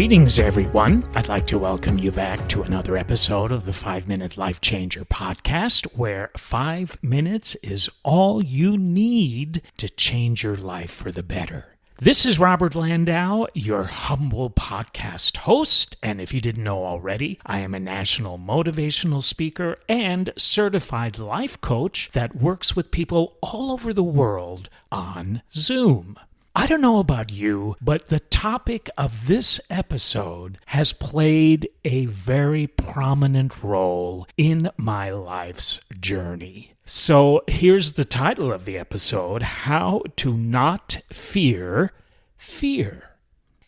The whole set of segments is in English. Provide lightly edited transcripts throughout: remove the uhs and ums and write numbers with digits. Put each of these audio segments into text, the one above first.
Greetings, everyone. I'd like to welcome you back to another episode of the 5-Minute Life Changer podcast, where 5 minutes is all you need to change your life for the better. This is Robert Landau, your humble podcast host, and if you didn't know already, I am a national motivational speaker and certified life coach that works with people all over the world on Zoom. I don't know about you, but the topic of this episode has played a very prominent role in my life's journey. So here's the title of the episode, How to Not Fear Fear.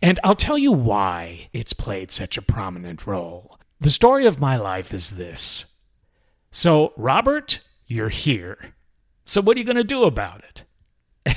And I'll tell you why it's played such a prominent role. The story of my life is this. So, Robert, you're here. So what are you going to do about it?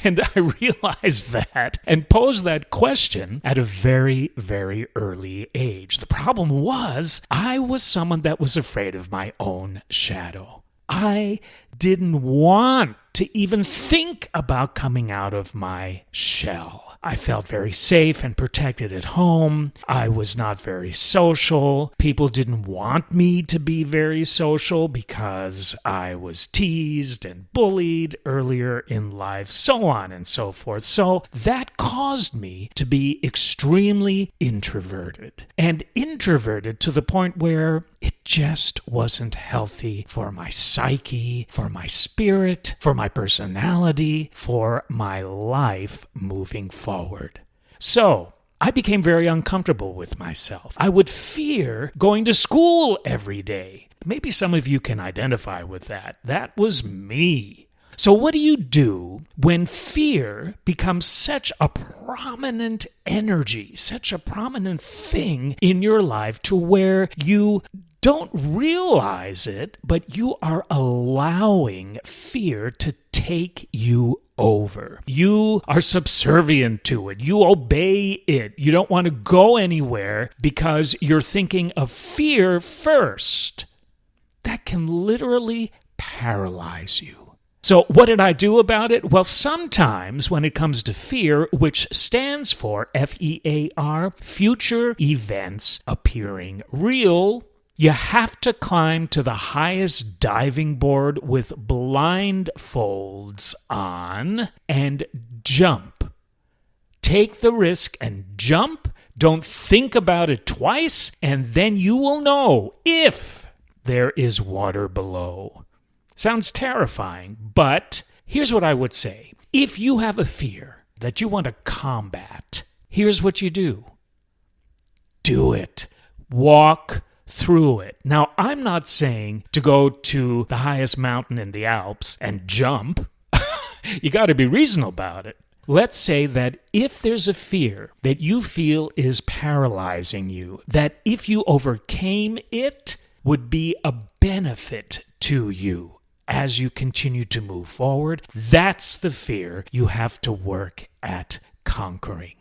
And I realized that and posed that question at a very, very early age. The problem was I was someone that was afraid of my own shadow. I didn't want to even think about coming out of my shell. I felt very safe and protected at home. I was not very social. People didn't want me to be very social because I was teased and bullied earlier in life, so on and so forth. So that caused me to be extremely introverted. And introverted to the point where it just wasn't healthy for my psyche, for my spirit, for my personality, for my life moving forward. So I became very uncomfortable with myself. I would fear going to school every day. Maybe some of you can identify with that. That was me. So what do you do when fear becomes such a prominent energy, such a prominent thing in your life to where you don't realize it, but you are allowing fear to take you over. You are subservient to it. You obey it. You don't want to go anywhere because you're thinking of fear first. That can literally paralyze you. So what did I do about it? Well, sometimes when it comes to fear, which stands for FEAR, future events appearing real, you have to climb to the highest diving board with blindfolds on and jump. Take the risk and jump. Don't think about it twice, and then you will know if there is water below. Sounds terrifying, but here's what I would say. If you have a fear that you want to combat, here's what you do. Do it. Walk through it. Now, I'm not saying to go to the highest mountain in the Alps and jump. You got to be reasonable about it. Let's say that if there's a fear that you feel is paralyzing you, that if you overcame it would be a benefit to you as you continue to move forward, that's the fear you have to work at conquering.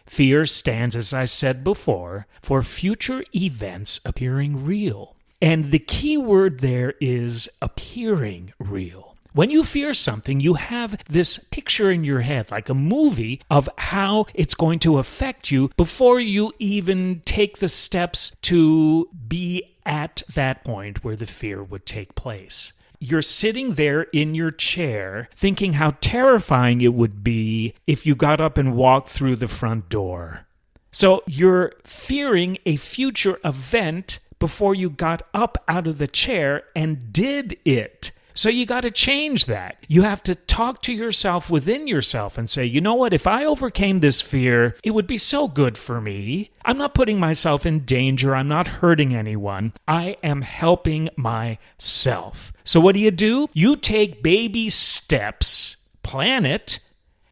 Fear stands, as I said before, for future events appearing real. And the key word there is appearing real. When you fear something, you have this picture in your head, like a movie, of how it's going to affect you before you even take the steps to be at that point where the fear would take place. You're sitting there in your chair thinking how terrifying it would be if you got up and walked through the front door. So you're fearing a future event before you got up out of the chair and did it. So you got to change that. You have to talk to yourself within yourself and say, you know what, if I overcame this fear, it would be so good for me. I'm not putting myself in danger. I'm not hurting anyone. I am helping myself. So what do? You take baby steps, plan it,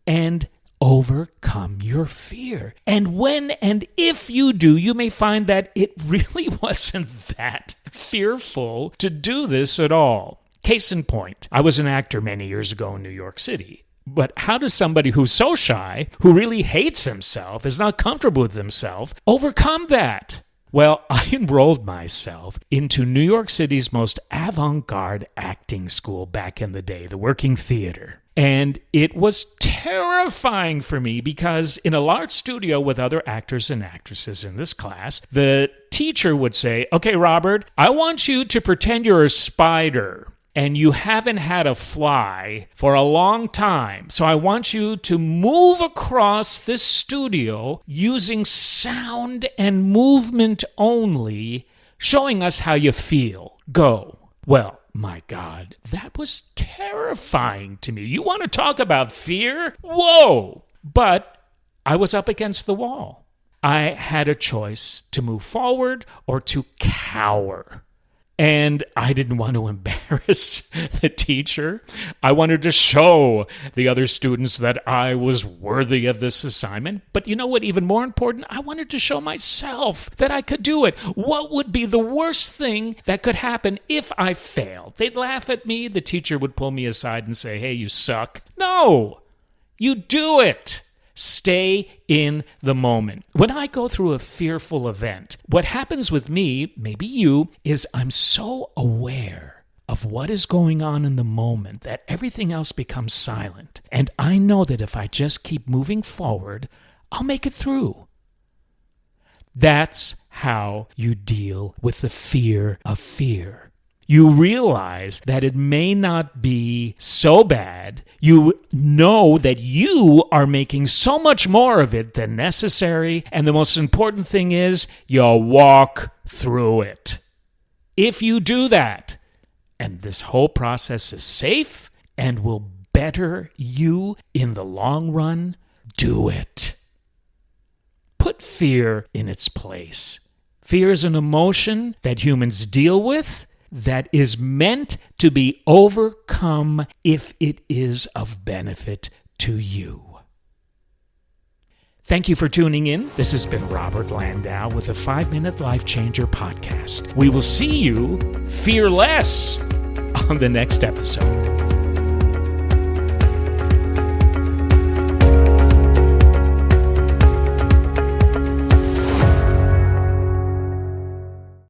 and overcome your fear. And when and if you do, you may find that it really wasn't that fearful to do this at all. Case in point, I was an actor many years ago in New York City. But how does somebody who's so shy, who really hates himself, is not comfortable with himself, overcome that? Well, I enrolled myself into New York City's most avant-garde acting school back in the day, the Working Theater. And it was terrifying for me because in a large studio with other actors and actresses in this class, the teacher would say, "Okay, Robert, I want you to pretend you're a spider and you haven't had a fly for a long time. So I want you to move across this studio using sound and movement only, showing us how you feel. Go." Well, my God, that was terrifying to me. You want to talk about fear? Whoa! But I was up against the wall. I had a choice to move forward or to cower. And I didn't want to embarrass the teacher. I wanted to show the other students that I was worthy of this assignment. But you know what? Even more important, I wanted to show myself that I could do it. What would be the worst thing that could happen if I failed? They'd laugh at me. The teacher would pull me aside and say, "Hey, you suck." No, you do it. Stay in the moment. When I go through a fearful event, what happens with me, maybe you, is I'm so aware of what is going on in the moment that everything else becomes silent. And I know that if I just keep moving forward, I'll make it through. That's how you deal with the fear of fear. You realize that it may not be so bad. You know that you are making so much more of it than necessary. And the most important thing is you walk through it. If you do that, and this whole process is safe and will better you in the long run, do it. Put fear in its place. Fear is an emotion that humans deal with that is meant to be overcome if it is of benefit to you. Thank you for tuning in. This has been Robert Landau with the 5-Minute Life Changer podcast. We will see you fearless on the next episode.